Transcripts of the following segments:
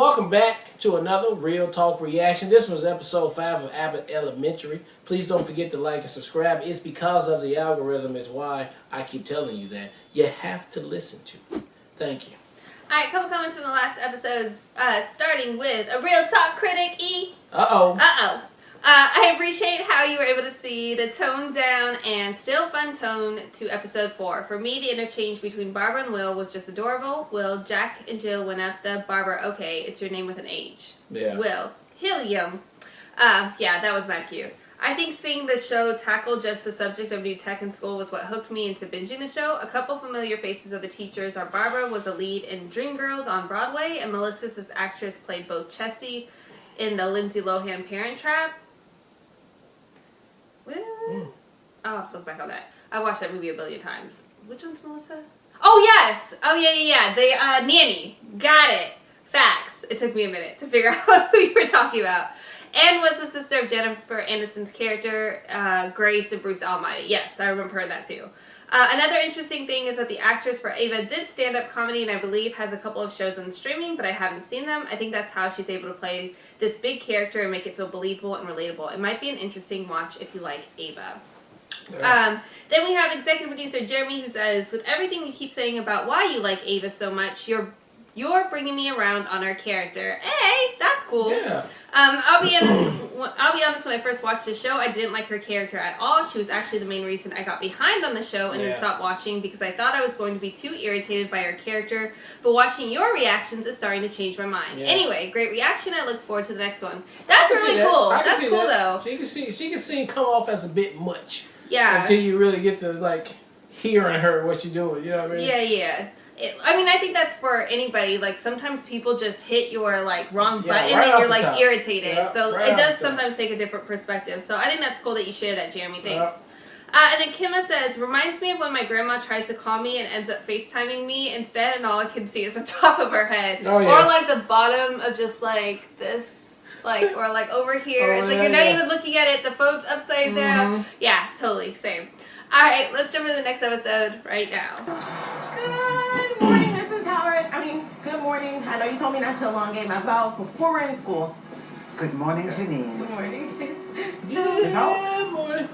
welcome back to another Real Talk reaction. This was episode 5 of Abbott Elementary. Please don't forget to like and subscribe. It's because of the algorithm is why I keep telling you that. You have to listen to it. Thank you. Alright, couple comments from the last episode, starting with a Real Talk critic, E. I appreciate how you were able to see the toned down and still fun tone to episode 4. For me, the interchange between Barbara and Will was just adorable. Will, Jack and Jill went up the Barbara, okay, it's your name with an H. Yeah. Will, Helium. Yeah, that was mad cute. I think seeing the show tackle just the subject of new tech in school was what hooked me into binging the show. A couple familiar faces of the teachers are Barbara was a lead in Dreamgirls on Broadway, and Melissa's actress played both Chessie in the Lindsay Lohan Parent Trap. I'll have to look back on that. I watched that movie a billion times. Which one's Melissa? Oh, yes! Oh, yeah. The nanny. Got it. Facts. It took me a minute to figure out who you were talking about. And was the sister of Jennifer Aniston's character, Grace and Bruce Almighty. Yes, I remember her that too. Another interesting thing is that the actress for Ava did stand-up comedy and I believe has a couple of shows on streaming, but I haven't seen them. I think that's how she's able to play this big character and make it feel believable and relatable. It might be an interesting watch if you like Ava. Yeah. Then we have executive producer Jeremy who says, with everything you keep saying about why you like Ava so much, you're bringing me around on her character. Hey, that's cool. Yeah. I'll be honest. When I first watched the show, I didn't like her character at all. She was actually the main reason I got behind on the show and then stopped watching because I thought I was going to be too irritated by her character. But watching your reactions is starting to change my mind. Yeah. Anyway, great reaction. I look forward to the next one. That's really cool. That's cool though. She can see come off as a bit much. Yeah. Until you really get to like hearing her what she's doing. You know what I mean? Yeah. I think that's for anybody. Like, sometimes people just hit your, like, wrong button and you're, like, irritated. Yeah, so it does sometimes take a different perspective. So I think that's cool that you share that, Jeremy. Thanks. And then Kimma says, reminds me of when my grandma tries to call me and ends up FaceTiming me instead, and all I can see is the top of her head. Oh, yeah. Or, like, the bottom of just, like, this, like, or, like, over here. It's like you're not even looking at it. The phone's upside down. Yeah, totally. Same. All right, let's jump into the next episode right now. Good morning, Mrs. Howard. Good morning. I know you told me not to elongate my vowels before we're in school. Good morning, Janine. Good morning. Good morning.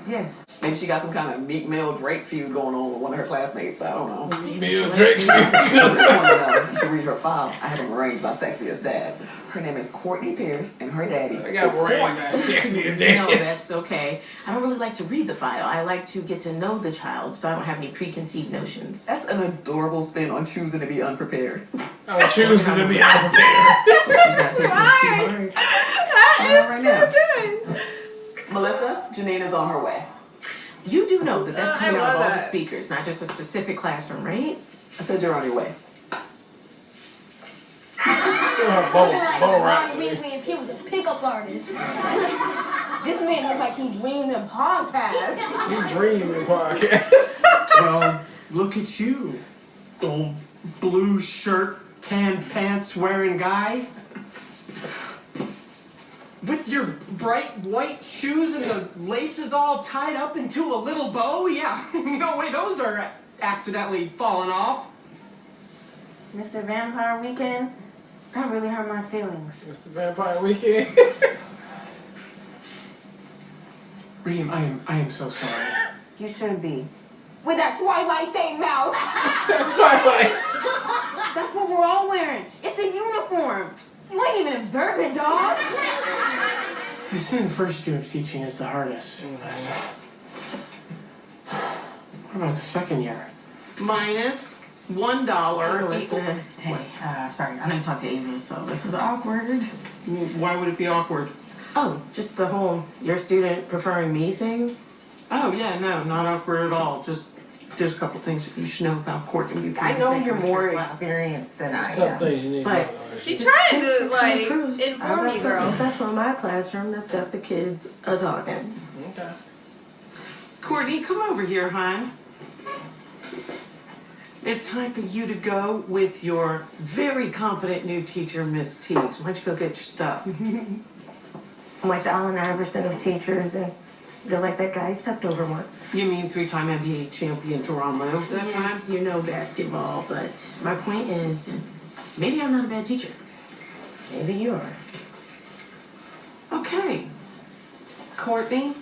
Yes. Maybe she got some kind of Meek Mill Drake feud going on with one of her classmates. I don't know. Meek Mill Drake feud. You should read her file. I have them arranged by Sexiest Dad. Her name is Courtney Pierce, and her daddy I got arranged by Sexiest Dad. No, that's okay. I don't really like to read the file. I like to get to know the child, so I don't have any preconceived notions. That's an adorable spin on choosing to be unprepared. I'm choosing to be unprepared. That's right. That is so good. Melissa, Janine is on her way. You do know that that's coming out of all the speakers, not just a specific classroom, right? I said you're on your way. Recently, if he was a pickup artist. This man look like he dreamed in podcasts. You dream in podcasts. Well, look at you, old blue shirt, tan pants wearing guy. With your bright white shoes and the laces all tied up into a little bow? Yeah, no way those are accidentally falling off. Mr. Vampire Weekend, that really hurt my feelings. Mr. Vampire Weekend. Reem, I am so sorry. You should be. With that Twilight shaped mouth. That's Twilight. That's what we're all wearing. It's a uniform. You ain't even observant, dog. They say the first year of teaching is the hardest. What about the second year? Minus $1. Melissa, hey, sorry, I know you talked to Ava, so this is awkward. Why would it be awkward? Oh, just the whole your student preferring me thing? Oh, yeah, no, not awkward at all. Just there's a couple things that you should know about Courtney. I know you're more experienced than I am, but she trying to like inform me, girl. girl. Special in my classroom that's got the kids a talking. Okay. Courtney, come over here, hon. It's time for you to go with your very confident new teacher, Miss Teagues. Why don't you go get your stuff? I'm like the Allen Iverson of teachers, and they're like that guy I stepped over once. You mean 3-time NBA champion Teron Lowe that Yes, time? you know basketball, but my point is, maybe I'm not a bad teacher. Maybe you are. Okay. Courtney,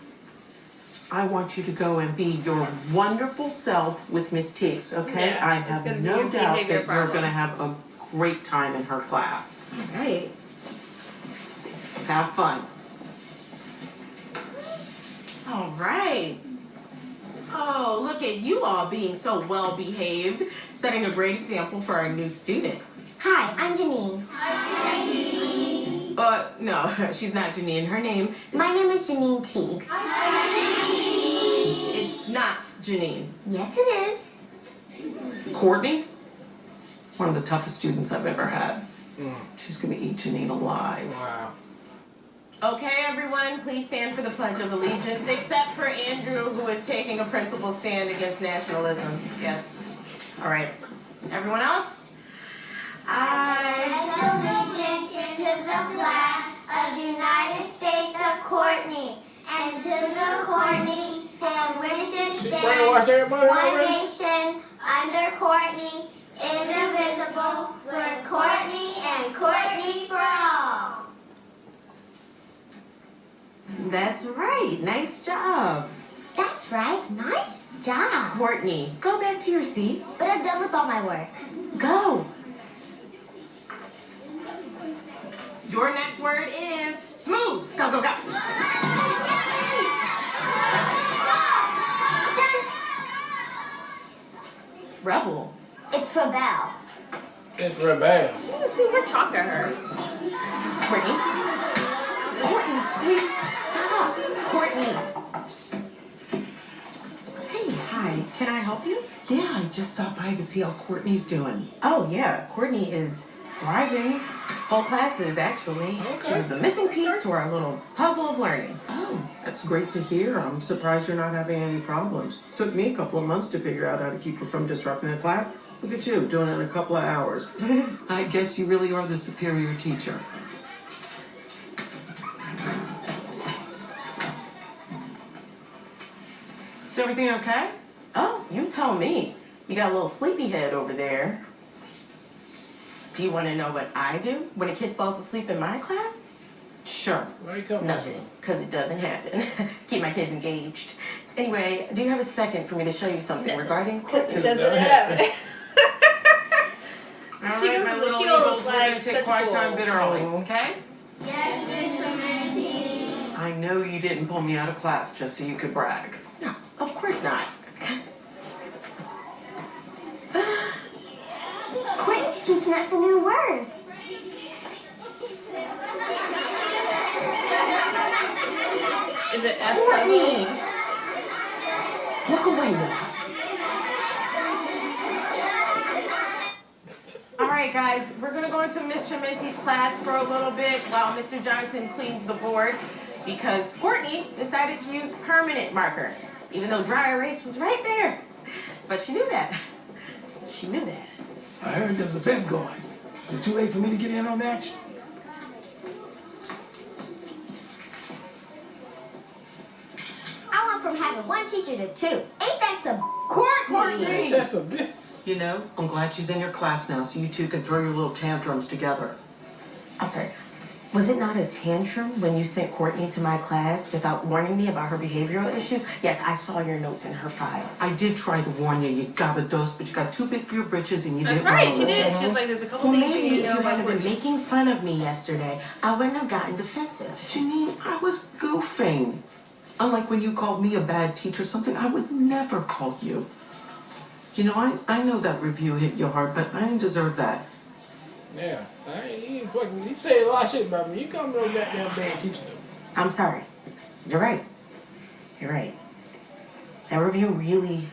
I want you to go and be your wonderful self with Miss Teagues, okay? Yeah, I it's have gonna be no your doubt that behavior you're problem. gonna have a great time in her class. All right. Have fun. All right. Oh, look at you all being so well behaved, setting a great example for our new student. Hi, I'm Janine. No, she's not Janine. Her name is... My name is Janine Teagues. It's not Janine. Yes, it is. Courtney, one of the toughest students I've ever had. She's gonna eat Janine alive. Wow. Okay, everyone, please stand for the Pledge of Allegiance, except for Andrew, who is taking a principled stand against nationalism. Yes. All right. Everyone else? Allegiance to the flag of the United States of Courtney, and to the Courtney for which it Brainwash stands, everybody one already? nation, under Courtney, indivisible, with Courtney and Courtney for all. That's right. Nice job. That's right. Nice job. Courtney, go back to your seat. But I'm done with all my work. Go. Your next word is smooth. Go, go, go. Rebel. It's rebel. It's rebel. You just see her chalk at her. Courtney. Courtney, please stop. Courtney. Hey, hi. Can I help you? Yeah, I just stopped by to see how Courtney's doing. Oh, yeah. Courtney is thriving. Whole classes, actually. Okay. She was the missing piece to our little puzzle of learning. Oh, that's great to hear. I'm surprised you're not having any problems. Took me a couple of months to figure out how to keep her from disrupting the class. Look at you, doing it in a couple of hours. I guess you really are the superior teacher. Is everything okay? Oh, you tell me. You got a little sleepyhead over there. Do you want to know what I do when a kid falls asleep in my class? Sure. Where you coming Nothing, because it doesn't happen. Keep my kids engaged. Anyway, do you have a second for me to show you something regarding Courtney? It doesn't happen. All She right, don't- my little she don't look eagles, we're gonna like take such a quiet time a fool. bit early, okay? Yes, Mr. Minty. I know you didn't pull me out of class just so you could brag. No, of course not. Courtney's teaching us a new word. Is it F? Courtney! Look away now. All right, guys, we're gonna go into Miss Chimenti's class for a little bit while Mr. Johnson cleans the board because Courtney decided to use permanent marker, even though dry erase was right there. But she knew that. She knew that. I heard there's a bet going. Is it too late for me to get in on the action? I went from having one teacher to two. Ain't that some Courtney! That's a bit. You know, I'm glad she's in your class now so you two can throw your little tantrums together. I'm sorry. Was it not a tantrum when you sent Courtney to my class without warning me about her behavioral issues? Yes, I saw your notes in her file. I did try to warn you, you got a dose, but you got too big for your britches and you That's didn't right, want she to listen. did. She was like, there's a couple Well, things you maybe need if to you know about hadn't been Courtney. making fun of me yesterday, I wouldn't have gotten defensive. Janine, I was goofing. Unlike when you called me a bad teacher, something I would never call you. You know, I know that review hit you hard, but I didn't deserve that. Yeah. You ain't fucking. You say a lot of shit about me. You come no goddamn bad teacher though. I'm sorry. You're right. You're right. That review really,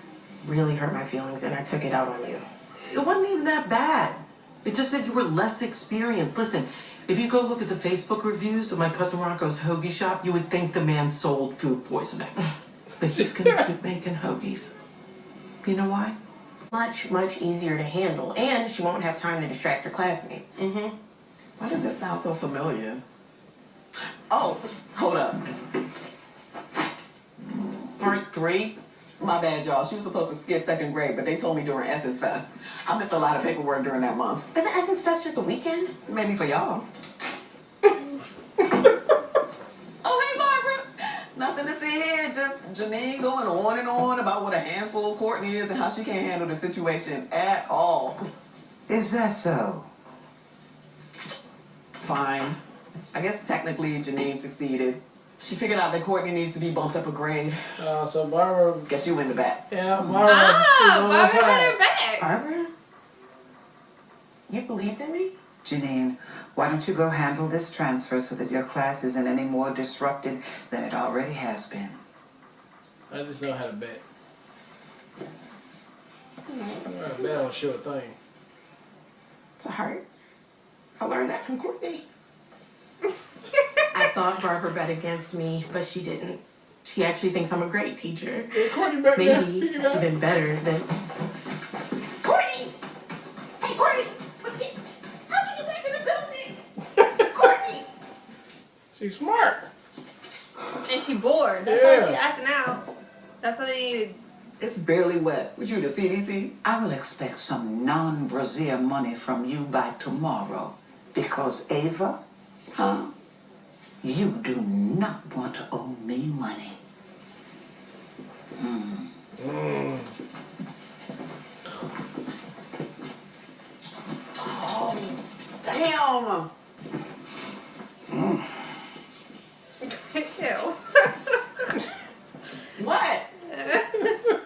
really hurt my feelings, and I took it out on you. It wasn't even that bad. It just said you were less experienced. Listen, if you go look at the Facebook reviews of my cousin Rocco's hoagie shop, you would think the man sold food poisoning. But he's gonna keep making hoagies. You know why? Much, much easier to handle, and she won't have time to distract her classmates. Mm-hmm. Why does this sound so familiar? Oh, hold up. Part 3? My bad, y'all. She was supposed to skip second grade, but they told me during Essence Fest. I missed a lot of paperwork during that month. Isn't Essence Fest just a weekend? Maybe for y'all. like just Janine going on and on about what a handful Courtney is and how she can't handle the situation at all. Is that so? Fine. I guess technically Janine succeeded. She figured out that Courtney needs to be bumped up a grade. So Barbara. Guess you win the bet. Yeah, Barbara. Barbara had her back. Barbara? You believed in me? Janine, why don't you go handle this transfer so that your class isn't any more disrupted than it already has been? I just know how to bet. I know how to bet on sure thing. It's a heart. I learned that from Courtney. I thought Barbara bet against me, but she didn't. She actually thinks I'm a great teacher. Yeah, Courtney bet. Maybe Yeah, even better than... Courtney! Hey, Courtney! How'd you get back in the building? Courtney! She's smart. And she bored. That's Yeah. why she acting out. That's what they needed. It's barely wet. What you, the CDC? I will expect some non-Brazil money from you by tomorrow. Because Ava, you do not want to owe me money. Oh, damn. Ew. What?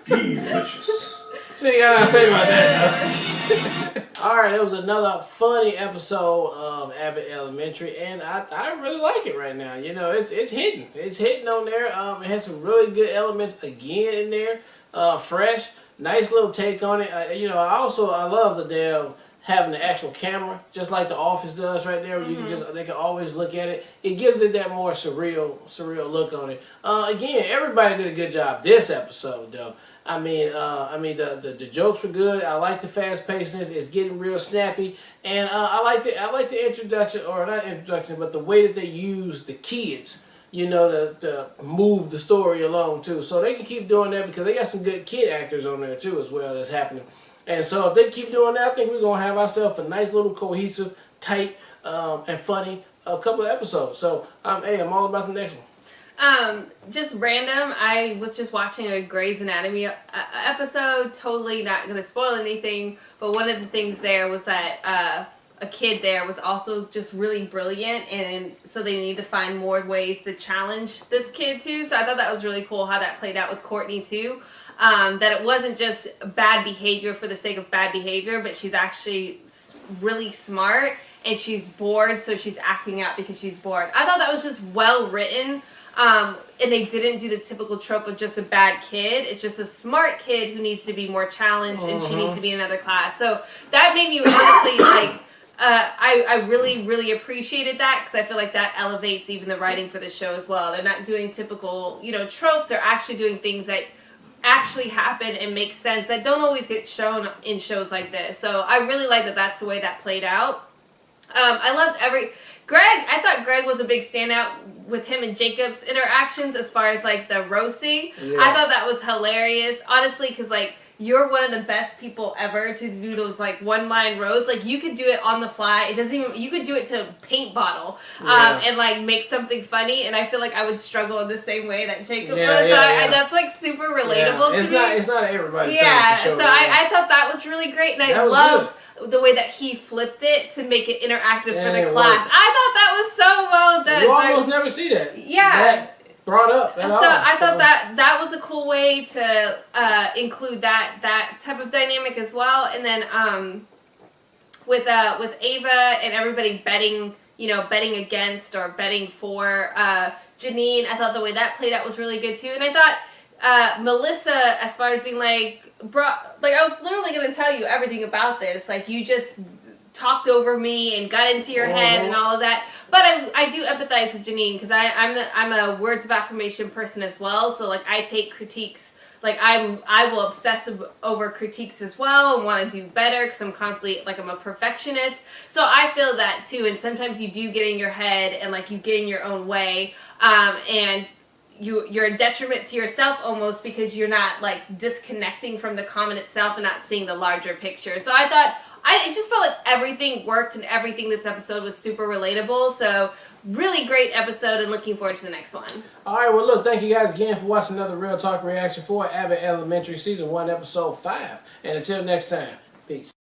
Delicious. So you gotta say about that. Alright, it was another funny episode of Abbott Elementary, and I really like it right now. You know, it's hitting. It's hitting on there. It has some really good elements again in there. Fresh, nice little take on it. You know, I love the damn having the actual camera, just like The Office does right there. Where you can they can always look at it. It gives it that more surreal look on it. Again, everybody did a good job this episode though. I mean, the jokes were good. I like the fast pacedness. It's getting real snappy, and I like the introduction, or not introduction, but the way that they use the kids, you know, to move the story along too. So they can keep doing that because they got some good kid actors on there too as well that's happening. And so if they keep doing that, I think we're gonna have ourselves a nice little cohesive, tight, and funny couple of episodes. So I'm all about the next one. Just random. I was just watching a Grey's Anatomy episode. Totally not gonna spoil anything, but one of the things there was that a kid there was also just really brilliant, and so they need to find more ways to challenge this kid too. So I thought that was really cool how that played out with Courtney too. That it wasn't just bad behavior for the sake of bad behavior, but she's actually really smart and she's bored, so she's acting out because she's bored. I thought that was just well written. And they didn't do the typical trope of just a bad kid. It's just a smart kid who needs to be more challenged, and she needs to be in another class. So that made me honestly like, I really appreciated that, because I feel like that elevates even the writing for the show as well. They're not doing typical, you know, tropes. They're actually doing things that actually happen and make sense that don't always get shown in shows like this. So I really like that that's the way that played out. I loved I thought Greg was a big standout with him and Jacob's interactions as far as like the roasting. Yeah. I thought that was hilarious, honestly, because like you're one of the best people ever to do those like one-line roasts. Like you could do it on the fly. It doesn't even, you could do it to a paint bottle and like make something funny. And I feel like I would struggle in the same way that Jacob was. So that's like super relatable to me. It's not everybody. Yeah, so I thought that was really great, and I loved the way that he flipped it to make it interactive for the class. Worked. I thought that was so well done. You almost never see that. Yeah. Brought up. So I thought that was a cool way to include that type of dynamic as well. And then with Ava and everybody betting against or betting for Janine, I thought the way that played out was really good too. And I thought Melissa, as far as being like, I was literally going to tell you everything about this. Like, you just talked over me and got into your head and all of that. But I do empathize with Janine, because I'm a words of affirmation person as well. So like I take critiques, like I will obsess over critiques as well and want to do better, because I'm constantly like, I'm a perfectionist. So I feel that too. And sometimes you do get in your head and like you get in your own way, and you're a detriment to yourself almost, because you're not like disconnecting from the comment itself and not seeing the larger picture. So I thought I just felt like everything worked and everything this episode was super relatable. So really great episode and looking forward to the next one. All right, well, look, thank you guys again for watching another Real Talk reaction for Abbott Elementary Season 1, Episode 5. And until next time, peace.